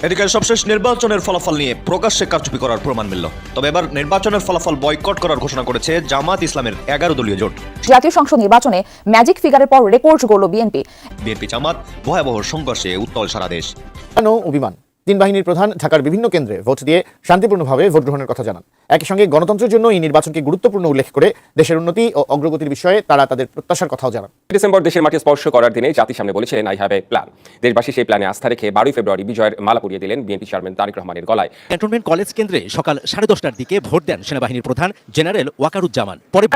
এদিকে সবশেষ নির্বাচনের ফলাফল নিয়ে প্রকাশ্যে কারচুপি করার প্রমাণ মিলল। তবে এবার নির্বাচনের ফলাফল বয়কট করার ঘোষণা করেছে জামাত ইসলামের 11 দলীয় জোট। জাতীয় সংসদ নির্বাচনে ম্যাজিক ফিগারের পর রেকর্ড গড়ল বিএনপি। জামাত ভয়াবহ সংঘর্ষে উত্তাল সারা দেশ। অভিমান তিন বাহিনীর প্রধান ঢাকার বিভিন্ন কেন্দ্রে ভোট দিয়ে শান্তিপূর্ণভাবে ভোট গ্রহণের কথা জানান। একই সঙ্গে গণতন্ত্রের জন্য এই নির্বাচনকে গুরুত্বপূর্ণ উল্লেখ করে দেশের উন্নতি ও অগ্রগতির বিষয়ে তারা তাদের প্রত্যাশার কথাও জানান। ডিসেম্বর দেশের মাটি স্পর্শ করার দিনে জাতির সামনে বলেছিলেন আই হ্যাভ এ প্ল্যান। দেশবাসী সেই প্ল্যানে আস্থা রেখে 12 ফেব্রুয়ারি বিজয়ের মালা পরিয়ে দিলেন বিএনপি চেয়ারম্যান তারেক রহমানের গলায়। ক্যান্টনমেন্ট কলেজ কেন্দ্রে সকাল 10:30টার দিকে ভোট দেন সেনাবাহিনীর প্রধান জেনারেল ওয়াকারুজ্জামান। পরে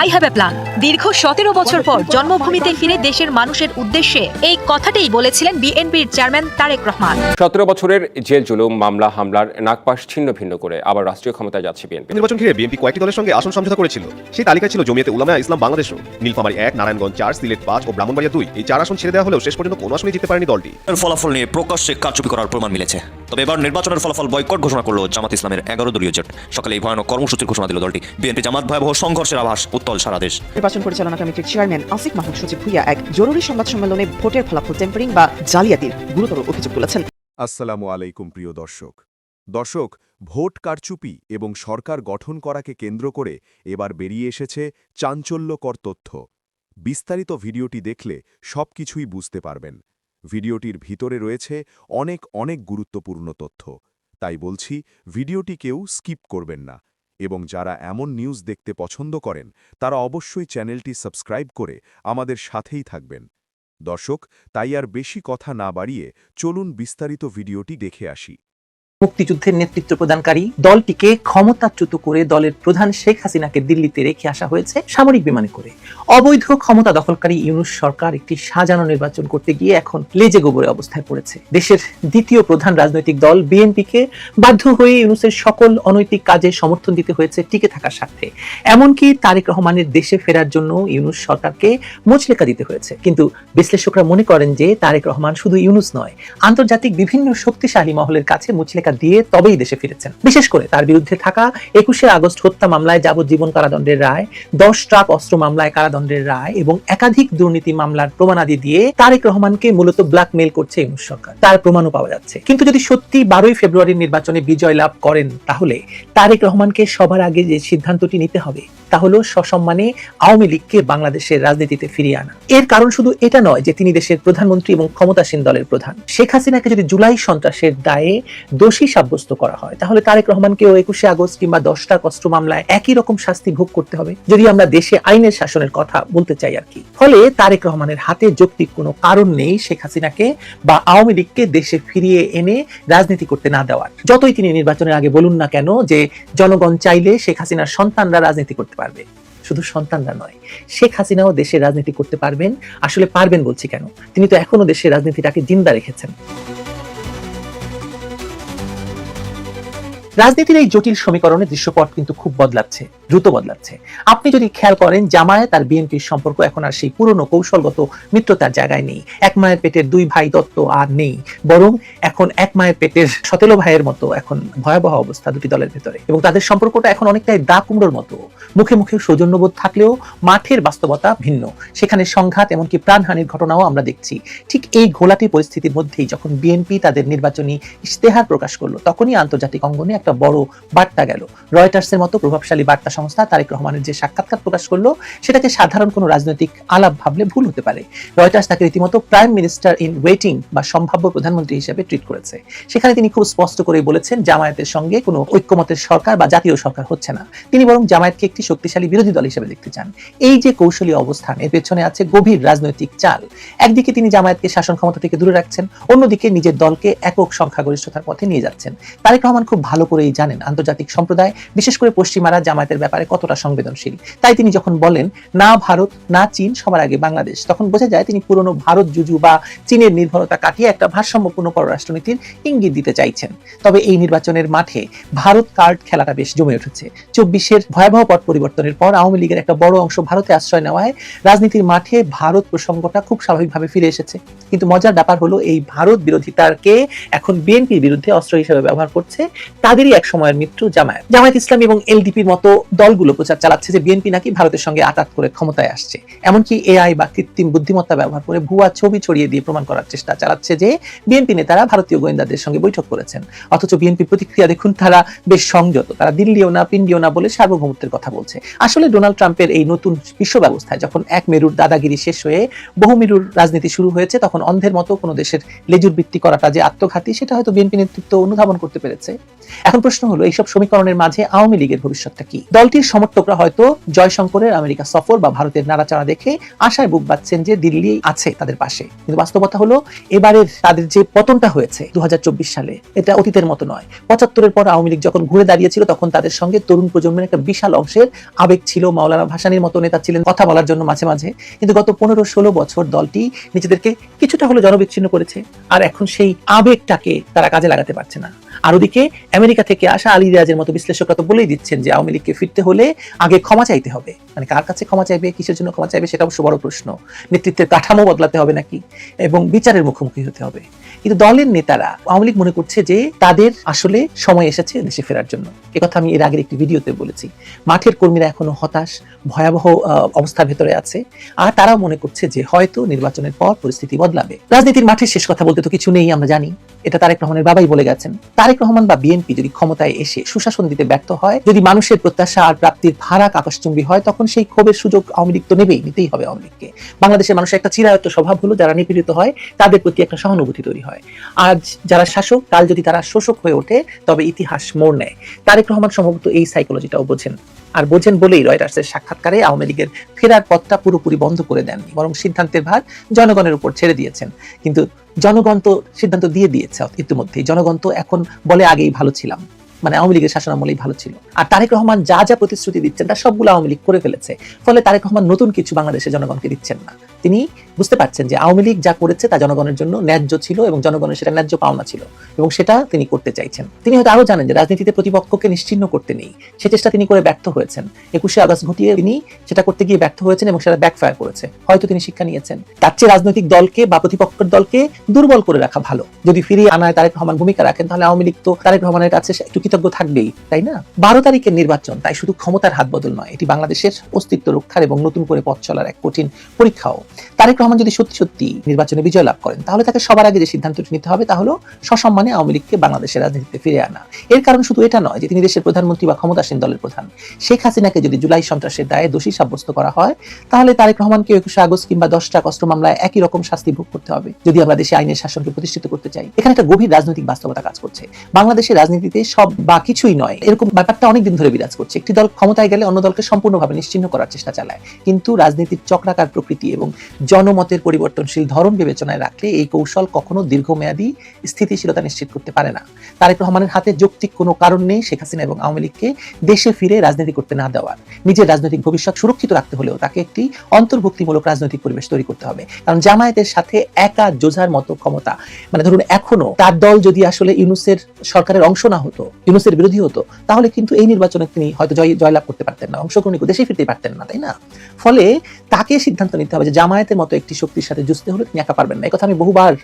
আই হ্যাভ এ প্ল্যান। দীর্ঘ 17 বছর পর জন্মভূমিতে ফিরে দেশের মানুষের উদ্দেশ্যে এই কথাটাই বলেছিলেন বিএনপির চেয়ারম্যান তারেক রহমান। 17 বছরের জেল জুলুম, মামলা, হামলার নাগপাশ ছিন্ন ভিন্ন করে আবার রাষ্ট্রীয় ক্ষমতায় যাচ্ছে বিএনপি। নির্বাচন ঘিরে বিএনপি কয়েকটি দলের সঙ্গে আসন সমঝোতা করেছিল। সেই তালিকায় ছিল জমিয়তে উলামা ইসলাম বাংলাদেশও। নীলফামারী 1, নারায়ণগঞ্জ 4, সিলেট 5 ও ব্রাহ্মণবাড়িয়া 2 এই 4 আসন ছেড়ে দেওয়া হলেও শেষ পর্যন্ত কোনো আসনে জিততে পারেনি দলটি। ফলাফল নিয়ে প্রকাশ্যে কারচুপি করার প্রমাণ মিলেছে। তবে এবার নির্বাচনের ফলাফল বয়কট ঘোষণা করলো জামাত ইসলামের 11 দলীয় জোট। সকালে এই ভয়ানক কর্মসূচির ঘোষণা দিল দলটি। বিএনপি জামাত ভয়াবহ সংঘর্ষের আভাস, উত্তাল সারা দেশ। নির্বাচন পরিচালনা কমিটির চেয়ারম্যান আসিফ মাহমুদ সচিব ভুইয়া এক জরুরি সংবাদ সম্মেলনে ভোটের ফলাফল টেম্পারিং বা জালিয়াতির গুরুতর অভিযোগ তুলেছেন। আসসালামু আলাইকুম প্রিয় দর্শক, ভোট কারচুপি এবং সরকার গঠন করাকে কেন্দ্র করে এবার বেরিয়ে এসেছে চাঞ্চল্যকর তথ্য। বিস্তারিত ভিডিওটি দেখলে সবকিছুই বুঝতে পারবেন। ভিডিওটির ভিতরে রয়েছে অনেক গুরুত্বপূর্ণ তথ্য। তাই বলছি, ভিডিওটি কেউ স্কিপ করবেন না। এবং যারা এমন নিউজ দেখতে পছন্দ করেন তারা অবশ্যই চ্যানেলটি সাবস্ক্রাইব করে আমাদের সাথেই থাকবেন। দর্শক, তাই আর বেশি কথা না বাড়িয়ে চলুন বিস্তারিত ভিডিওটি দেখে আসি। মুক্তিযুদ্ধের নেতৃত্ব প্রদানকারী দলটিকে ক্ষমতাচ্যুত করে দলের প্রধান শেখ হাসিনাকে দিল্লিতে রেখে আসা হয়েছে সামরিক বিমানে করে। অবৈধ ক্ষমতা দখলকারী ইউনূস সরকার একটি সাজানো নির্বাচন করতে গিয়ে এখন লেজে গোবরে অবস্থায় পড়েছে। দেশের দ্বিতীয় প্রধান রাজনৈতিক দল বিএনপিকে বাধ্য হয়ে ইউনূসের সকল অনৈতিক কাজে সমর্থন দিতে হয়েছে টিকে থাকার স্বার্থে। এমনকি তারেক রহমানের দেশে ফেরার জন্য ইউনূস সরকারকে মুচলেকা দিতে হয়েছে। কিন্তু বিশ্লেষকরা মনে করেন যে তারেক রহমান শুধু ইউনূস নয়, আন্তর্জাতিক বিভিন্ন শক্তিশালী মহলের কাছে মুচলেকা দিয়ে তবেই দেশে ফিরেছেন। বিশেষ করে তার বিরুদ্ধে থাকা 21শে আগস্ট হত্যা মামলায় যাবজ্জীবন কারাদণ্ডের রায়, 10 ট্রাক অস্ত্র মামলায় কারাদণ্ডের রায় এবং একাধিক দুর্নীতি মামলার প্রমাণাদি দিয়ে তারেক রহমানকে মূলত ব্ল্যাকমেইল করছে ইউনূস সরকার। তার প্রমাণও পাওয়া যাচ্ছে। কিন্তু যদি সত্যি 12 ফেব্রুয়ারির নির্বাচনে বিজয় লাভ করেন, তাহলে তারেক রহমানকে সবার আগে যে সিদ্ধান্তটি নিতে হবে তা হলো সসম্মানে আওয়ামী লীগকে বাংলাদেশের রাজনীতিতে ফিরিয়ে আনা। এর কারণ শুধু এটা নয় যে তিনি দেশের প্রধানমন্ত্রী এবং ক্ষমতাসীন দলের প্রধান। শেখ হাসিনাকে যদি জুলাই সন্ত্রাসের দায়ে দোষী সাব্যস্ত করা হয়, তাহলে তারেক রহমানকেও 21শে আগস্ট কিংবা 10 ট্রাক অস্ত্র মামলায় একই রকম শাস্তি ভোগ করতে হবে, যদি আমরা দেশে আইনের শাসনের কথা বলতে চাই আর কি। ফলে তারেক রহমানের হাতে যৌক্তিক কোনো কারণ নেই শেখ হাসিনাকে বা আওয়ামী লীগকে দেশে ফিরিয়ে এনে রাজনীতি করতে না দেওয়ার। যতই তিনি নির্বাচনের আগে বলুন না কেন যে জনগণ চাইলে শেখ হাসিনার সন্তানরা রাজনীতি করতে পারবে, শুধু সন্তানরা নয়, শেখ হাসিনাও দেশে রাজনীতি করতে পারবেন। আসলে পারবেন বলছি কেন, তিনি তো এখনো দেশের রাজনীতিটাকে জিন্দা রেখেছেন। রাজনীতির এই জটিল সমীকরণের দৃশ্যপট কিন্তু খুব বদলাচ্ছে, দ্রুত বদলাচ্ছে। আপনি যদি খেয়াল করেন, জামায়াত আর বিএনপির সম্পর্ক এখন আর সেই পুরনো কৌশলগত মিত্রতার জায়গায় নেই। এক মায়ের পেটের দুই ভাই দত্ত আর নেই, বরং এখন এক মায়ের পেটের সতেলো ভাইয়ের মতো এখন ভয়াবহ অবস্থা দুটি দলের ভেতরে। এবং তাদের সম্পর্কটা এখন অনেকটাই দা কুমড়োর মতো। মুখে মুখে সৌজন্যবোধ থাকলেও মাঠের বাস্তবতা ভিন্ন। সেখানে সংঘাত, এমনকি প্রাণহানির ঘটনাও আমরা দেখছি। ঠিক এই ঘোলাটে পরিস্থিতির মধ্যেই যখন বিএনপি তাদের নির্বাচনী ইশতেহার প্রকাশ করলো, তখনই আন্তর্জাতিক অঙ্গনে একটা বড় বার্তা গেল। রয়টার্সের মতো প্রভাবশালী বার্তা সংস্থা তারেক রহমানের যে সাক্ষাৎকার প্রকাশ করলো, সেটাকে সাধারণ কোনো রাজনৈতিক আলাপ ভাবলে ভুল হতে পারে। রয়টার্স তাকে রীতিমতো প্রাইম মিনিস্টার ইন ওয়েটিং বা সম্ভাব্য প্রধানমন্ত্রী হিসেবে ট্রিট করেছে। সেখানে তিনি খুব স্পষ্ট করে বলেছেন, জামায়াতের সঙ্গে কোনো ঐক্যমতের সরকার বা জাতীয় সরকার হচ্ছে না। তিনি বরং জামায়াতকে একটি শক্তিশালী বিরোধী দল হিসেবে দেখতে চান। এই যে কৌশলী অবস্থান, এর পেছনে আছে গভীর রাজনৈতিক চাল। একদিকে তিনি জামায়াতকে শাসন ক্ষমতা থেকে দূরে রাখছেন, অন্যদিকে নিজের দলকে একক সংখ্যাগরিষ্ঠতার পথে নিয়ে যাচ্ছেন। তারেক রহমান খুব ভালো করেই জানেন আন্তর্জাতিক সম্প্রদায়, বিশেষ করে পশ্চিমারা জামায়াতের ব্যাপারে কতটা সংবেদনশীল। তাই তিনি যখন বলেন না ভারত না চীন, সবার আগে বাংলাদেশ, তখন বোঝা যায় তিনি পুরনো ভারত জুজু বা চীনের নির্ভরতা কাটিয়ে একটা ভারসাম্যপূর্ণ পররাষ্ট্রনীতির ইঙ্গিত দিতে চাইছেন। তবে এই নির্বাচনের মাঠে ভারত কার্ড খেলাটা বেশ জমে উঠেছে। 24-এর ভয়াবহ পট পরিবর্তনের পর আওয়ামী লীগের একটা বড় অংশ ভারতে আশ্রয় নেওয়ায় রাজনীতির মাঠে ভারত প্রসঙ্গটা খুব স্বাভাবিকভাবে ফিরে এসেছে। কিন্তু মজার ব্যাপার হলো, এই ভারত বিরোধিতাকে এখন বিএনপির বিরুদ্ধে অস্ত্র হিসেবে ব্যবহার করছে তাদেরই তাদেরই এক সময়ের মিত্র জামায়াত ইসলামী এবং এলডিপির মতো দলগুলো প্রচার চালাচ্ছে যে বিএনপি নাকি ভারতের সঙ্গে আঘাত করে ক্ষমতায় আসছে। এমনকি এআই বা কৃত্রিম বুদ্ধিমত্তা ব্যবহার করে ভুয়া ছবি ছড়িয়ে দিয়ে প্রমাণ করার চেষ্টা চালাচ্ছে যে বিএনপি নেতারা ভারতীয় গোয়েন্দাদের সঙ্গে বৈঠক করেছেন। অথচ বিএনপি প্রতিক্রিয়া দেখুন, তারা বেশ সংযত, তারা দিল্লিও না পিন্ডিও না বলে সার্বভৌমত্বের কথা বলছে। আসলে ডোনাল্ড ট্রাম্পের এই নতুন বিশ্ব ব্যবস্থায় যখন এক মেরুর দাদাগিরি শেষ হয়ে বহু মেরুর রাজনীতি শুরু হয়েছে, তখন অন্ধের মতো কোনো দেশের লেজুর বৃত্তি করাটা যে আত্মঘাতী সেটা হয়তো বিএনপি নেতৃত্ব অনুধাবন করতে পেরেছে। এখন প্রশ্ন হলো, এইসব সমীকরণের মাঝে আওয়ামী লীগের ভবিষ্যৎটা কি? দলটির সমর্থকরা হয়তো জয়শঙ্করের আমেরিকা সফর বা ভারতের নাড়াচাড়া দেখে আশায় বুক বাঁধছেন যে দিল্লি আছে তাদের পাশে, কিন্তু বাস্তবতা হলো এবারের তাদের যে পতনটা হয়েছে 2024 সালে, এটা অতীতের মতো নয়। 75-এর পর আওয়ামী লীগ যখন ঘুরে দাঁড়িয়েছিল তখন তাদের সঙ্গে তরুণ প্রজন্মের একটা বিশাল অংশের আবেগ ছিল। মাওলানা ভাসানীর মতো নেতা ছিলেন কথা বলার জন্য মাঝে মাঝে, কিন্তু গত 15-16 বছর দলটি নিজেদেরকে কিছুটা হলো জনবিচ্ছিন্ন করেছে, আর এখন সেই আবেগটাকে তারা কাজে লাগাতে পারছে না। আর ওদিকে আমেরিকা থেকে আসা আলী রিয়াজের মতো বিশ্লেষকরা তো বলেই দিচ্ছেন যে আওয়ামী লীগকে ফিরতে হলে আগে ক্ষমা চাইতে হবে। মানে কার কাছে ক্ষমা চাইবে, কিসের জন্য ক্ষমা চাইবে, সেটা অবশ্য বড় প্রশ্ন। নেতৃত্বের কাঠামো বদলাতে হবে নাকি, এবং বিচারের মুখোমুখি হতে হবে। কিন্তু দলের নেতারা, আওয়ামী লীগ মনে করছে যে তাদের আসলে সময় এসেছে দেশে ফেরার জন্য। একথা আমি এর আগের একটি ভিডিওতে বলেছি। মাঠের কর্মীরা এখনো হতাশ, ভয়াবহ অবস্থার ভেতরে আছে, আর তারাও মনে করছে যে হয়তো নির্বাচনের পর পরিস্থিতি বদলাবে। রাজনীতির মাঠে শেষ কথা বলতে তো কিছু নেই, আমরা জানি। এটা তারেক রহমানের বাবাই বলে গেছেন। তারেক রহমান বা বিএনপি যদি ক্ষমতায় এসে সুশাসন দিতে ব্যর্থ হয়, যদি মানুষের প্রত্যাশা আর প্রাপ্তির ফারাক আকাশচুম্বী হয়, তখন সেই ক্ষোভের সুযোগ আওয়ামী লীগ তো নিতেই হবে আওয়ামী লীগকে। বাংলাদেশের মানুষের একটা চিরায়ত স্বভাব হলো, যারা নিপীড়িত হয় তাদের প্রতি একটা সহানুভূতি তৈরি হয়। আজ যারা শাসক, কাল যদি তারা শোষক হয়ে ওঠে, তবে ইতিহাস মোড় নেয়। তারেক রহমান সম্ভবত এই সাইকোলজিটাও বোঝেন, আর বোঝেন বলেই রয়টার্সের সাক্ষাৎকারে আওয়ামী লীগের ফেরার পথটা পুরোপুরি বন্ধ করে দেননি, বরং সিদ্ধান্তের ভার জনগণের উপর ছেড়ে দিয়েছেন। কিন্তু জনগণ তো সিদ্ধান্ত দিয়ে দিয়েছে ইতিমধ্যেই। জনগণ তো এখন বলে আগেই ভালো ছিলাম, মানে আওয়ামী লীগের শাসনামলেই ভালো ছিল। আর তারেক রহমান যা যা প্রতিশ্রুতি দিচ্ছেন তার সবগুলো আওয়ামী লীগ করে ফেলেছে। ফলে তারেক রহমান নতুন কিছু বাংলাদেশের জনগণকে দিচ্ছেন না। তিনি বুঝতে পারছেন যে আওয়ামী লীগ যা করেছে তা জনগণের জন্য ন্যায্য ছিল এবং জনগণের সেটা ন্যায্য পাওনা ছিল, এবং সেটা তিনি করতে চাইছেন। তিনি হয়তো আরো জানেন যে রাজনীতিতে প্রতিপক্ষকে নিশ্চিহ্ন করতে নেই, সে চেষ্টা তিনি করে ব্যর্থ হয়েছেন। 21শে আগস্ট ঘটিয়ে তিনি সেটা করতে গিয়ে ব্যর্থ হয়েছেন এবং সেটা ব্যাকফায়ার করেছে। হয়তো তিনি শিক্ষা নিয়েছেন। তার চেয়ে রাজনৈতিক দলকে বা প্রতিপক্ষের দলকে দুর্বল করে রাখা ভালো। যদি ফিরিয়ে আনায় তারেক রহমান ভূমিকা রাখেন, তাহলে আওয়ামী লীগ তো তারেক রহমানের কাছে একটু কৃতজ্ঞ থাকবেই, তাই না? 12 তারিখের নির্বাচন তাই শুধু ক্ষমতার হাত বদল নয়, এটি বাংলাদেশের অস্তিত্ব রক্ষার এবং নতুন করে পথ চলার এক কঠিন পরীক্ষাও। তারেক রহমান যদি সত্যি সত্যি নির্বাচনে বিজয় লাভ করেন, তাহলে তাকে সবার আগে যে সিদ্ধান্তটি নিতে হবে তা হলো সসম্মানে আওয়ামী লীগকে বাংলাদেশের রাজনীতিতে ফিরে আনা। এর কারণ শুধু এটা নয় যে তিনি দেশের প্রধানমন্ত্রী বা ক্ষমতাসীন দলের প্রধান। শেখ হাসিনাকে যদি জুলাই সন্ত্রাসের দায়ে দোষী সাব্যস্ত করা হয়, তাহলে তারেক রহমানকে 21শে আগস্ট কিংবা 10টা অস্ত্র মামলায় একই রকম শাস্তি ভোগ করতে হবে, যদি আমরা দেশে আইনের শাসনকে প্রতিষ্ঠিত করতে চাই। এখানে একটা গভীর রাজনৈতিক বাস্তবতা কাজ করছে। বাংলাদেশের রাজনীতিতে সব বা কিছুই নয়, এরকম ব্যাপারটা অনেকদিন ধরে বিরাজ করছে। একটি দল ক্ষমতায় গেলে অন্য দলকে সম্পূর্ণভাবে নিশ্চিহ্ন করার চেষ্টা চালায়, কিন্তু রাজনীতির চক্রাকার প্রকৃতি এবং জনমতের পরিবর্তনশীল ধরন বিবেচনায় রাখলে এই কৌশল কখনো দীর্ঘমেয়াদী স্থিতিশীলতা নিশ্চিত করতে পারে না। তারেক রহমানের হাতে যৌক্তিক কোনো কারণ নেই শেখ হাসিনা এবং আওয়ামী লীগকে দেশে ফিরে রাজনীতি করতে না দেওয়ার। নিজের রাজনৈতিক ভবিষ্যৎ সুরক্ষিত রাখতে হলেও তাকে একটি অন্তর্ভুক্তিমূলক রাজনৈতিক পরিবেশ তৈরি করতে হবে। কারণ জামায়াতের সাথে একা জোঝার মতো ক্ষমতা, মানে ধরুন এখনো তার দল যদি আসলে ইউনূসের সরকারের অংশ না হতো, ইউনূসের বিরোধী হতো, তাহলে কিন্তু এই নির্বাচনে তিনি হয়তো জয়লাভ করতে পারতেন না, অংশগ্রহণ দেশে ফিরতে পারতেন না, তাই না? ফলে তাকে সিদ্ধান্ত নিতে হবে যে জামায়াতের মতো একটি শক্তির সাথে যুঝতে হলে তিনি একা পারবেন না। এই কথা আমি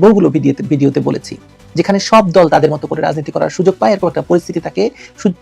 বহুগুলো ভিডিওতে বলেছি। যেখানে সব দল তাদের মতো করে রাজনীতি করার সুযোগ পায়, এরপর একটা পরিস্থিতি তাকে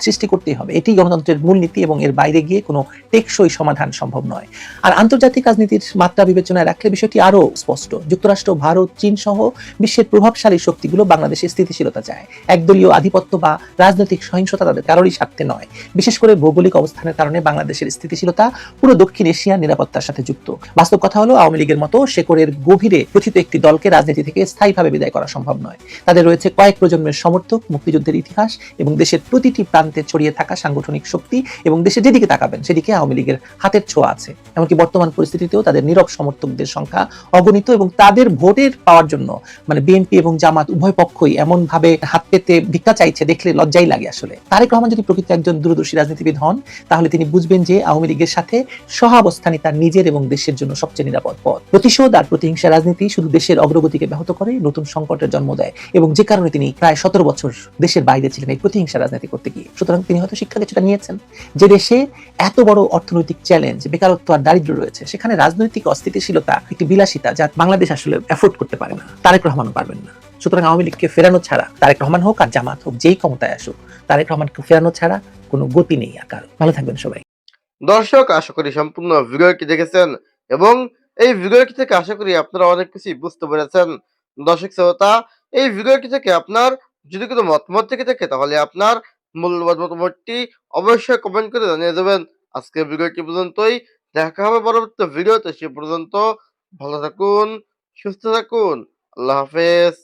সৃষ্টি করতেই হবে। এটি গণতন্ত্রের মূলনীতি এবং এর বাইরে গিয়ে কোনো টেকসই সমাধান সম্ভব নয়। আর আন্তর্জাতিক রাজনীতির মাত্রা বিবেচনায় রাখলে বিষয়টি আরো স্পষ্ট। যুক্তরাষ্ট্র, ভারত, চীন সহ বিশ্বের প্রভাবশালী শক্তিগুলো বাংলাদেশের স্থিতিশীলতা চায়। একদলীয় আধিপত্য বা রাজনৈতিক সহিংসতা তাদের কারোরই স্বার্থে নয়। বিশেষ করে ভৌগোলিক অবস্থানের কারণে বাংলাদেশের স্থিতিশীলতা পুরো দক্ষিণ এশিয়ার নিরাপত্তার সাথে যুক্ত। বাস্তব কথা হলো, আওয়ামী লীগের মতো শেকড়ের গভীরে প্রথিত একটি দলকে রাজনীতি থেকে স্থায়ীভাবে বিদায় করা সম্ভব নয়। তাদের রয়েছে কয়েক প্রজন্মের সমর্থক, মুক্তিযুদ্ধের ইতিহাস এবং দেশের প্রতিটি প্রান্তে ছড়িয়ে থাকা সাংগঠনিক শক্তি, এবং দেশে যেদিকে তাকাবেন সেদিকে আওয়ামী লীগের হাতের ছোঁয়া আছে। এমনকি বর্তমান পরিস্থিতিতেও তাদের নীরব সমর্থকদের সংখ্যা অগণিত, এবং তাদের ভোটের পাওয়ার জন্য মানে বিএনপি এবং জামাত উভয় পক্ষই এমন ভাবে হাত পেতে ভিক্ষা চাইছে, দেখলে লজ্জাই লাগে আসলে। তারেক রহমান যদি প্রকৃত একজন দূরদর্শী রাজনীতিবিদ হন, তাহলে তিনি বুঝবেন যে আওয়ামী লীগের সাথে সহাবস্থানই তার নিজের এবং দেশের জন্য সবচেয়ে নিরাপদ পথ। প্রতিশোধ আর প্রতিহিংসা রাজনীতি শুধু দেশের অগ্রগতিকে ব্যাহত করে, নতুন সংকটের জন্ম দেয়, এবং যে কারণে তিনি প্রায় 17 বছর দেশের বাইরে ছিলেন এই প্রতিহিংসা রাজনীতি করতে গিয়ে। সুতরাং তিনি হয়তো শিক্ষা কিছুটা নিয়েছেন যে দেশে এত বড় অর্থনৈতিক চ্যালেঞ্জ, বেকারত্ব আর দারিদ্র্য রয়েছে, সেখানে রাজনৈতিক অস্থিতিশীলতা একটি বিলাসিতা যা বাংলাদেশ আসলে এফোর্ড করতে পারে না, তারেক রহমানও পারবেন না। সুতরাং আওয়ামী লীগকে ফেরানো ছাড়া, তারেক রহমান হোক আর জামাত হোক, যেই ক্ষমতায় আসুক, তারেক রহমানকে ফেরানো ছাড়া কোনো গতি নেই আর কারো। ভালো থাকবেন সবাই। দর্শক, আশা করি সম্পূর্ণ ভিডিওটি দেখেছেন এবং এই ভিডিওটি থেকে আশা করি আপনারা অনেক কিছুই বুঝতে পেরেছেন। দর্শক শ্রোতা, এই ভিডিওটি থেকে আপনার যদি কোনো মতামত থেকে থাকে তাহলে আপনার মূল্যবান মতামতটি অবশ্যই কমেন্ট করে জানিয়ে দেবেন। আজকের ভিডিওটি পর্যন্তই, দেখা হবে পরবর্তী ভিডিওতে। সে পর্যন্ত ভালো থাকুন, সুস্থ থাকুন, আল্লাহ হাফেজ।